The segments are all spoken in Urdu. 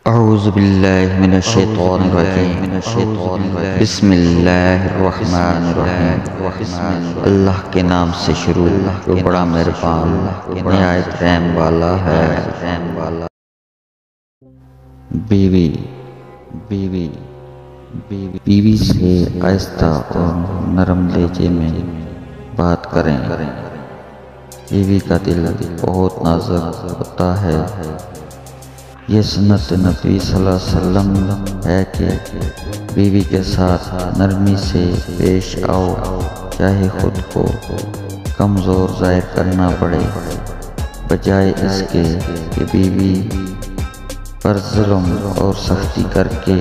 اعوذ باللہ من الشیطان الرجیم بسم اللہ الرحمن الرحیم اللہ کے نام سے شروع جو بڑا مہربان نہایت رحم والا ہے۔ بیوی بیوی سے آہستہ اور نرم لہجے میں بات کریں۔ بیوی کا دل بہت نازک ہوتا ہے۔ یہ سنت نبی صلی اللہ علیہ وسلم ہے کہ بیوی کے ساتھ نرمی سے پیش آؤ، چاہے خود کو کمزور ظاہر کرنا پڑے، بجائے اس کے کہ بیوی پر ظلم اور سختی کر کے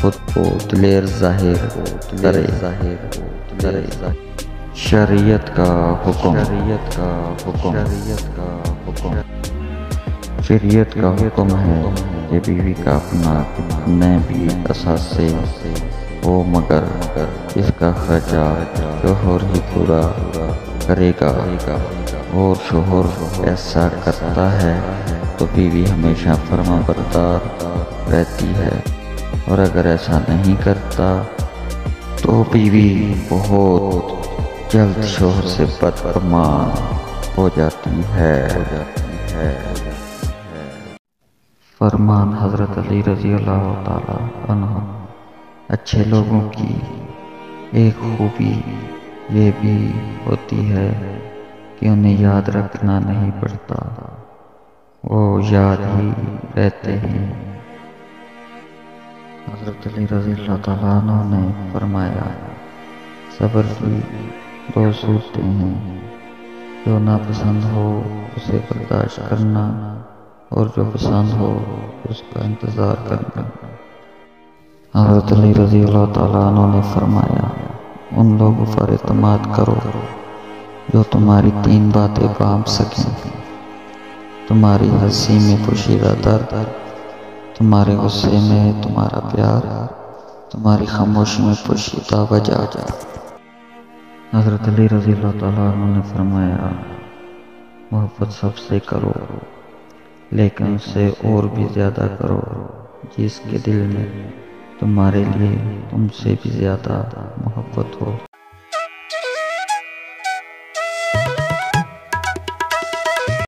خود کو دلیر ظاہر کرے۔ شریعت کا حکم ہے کہ بیوی کا اپنا بھی اثاثے ہو، مگر اس کا خرچہ شوہر ہی پورا کرے گا، اور شوہر ایسا کرتا ہے تو بیوی ہمیشہ فرما بردار رہتی ہے، اور اگر ایسا نہیں کرتا تو بیوی بہت جلد شوہر سے بدگمان ہو جاتی ہے۔ فرمان حضرت علی رضی اللہ تعالی عنہ۔ اچھے لوگوں کی ایک خوبی یہ بھی ہوتی ہے کہ انہیں یاد رکھنا نہیں پڑتا، وہ یاد ہی رہتے ہیں۔ حضرت علی رضی اللہ تعالی عنہ نے فرمایا، صبر کی دو صورتیں ہیں، جو ناپسند ہو اسے برداشت کرنا، اور جو پسند ہو اس کا انتظار کرنا۔ حضرت علی رضی اللہ تعالیٰ عنہ نے فرمایا، ان لوگوں پر اعتماد کرو جو تمہاری تین باتیں پام سکیں، تمہاری ہنسی میں پوشیدہ درد، تمہارے غصے میں تمہارا پیار، تمہاری خاموشی میں پوشیدہ وجہ۔ حضرت علی رضی اللہ تعالیٰ عنہ نے فرمایا، محبت سب سے کرو، لیکن اس سے اور بھی زیادہ کرو جس کے دل میں تمہارے لیے تم سے بھی زیادہ محبت ہو۔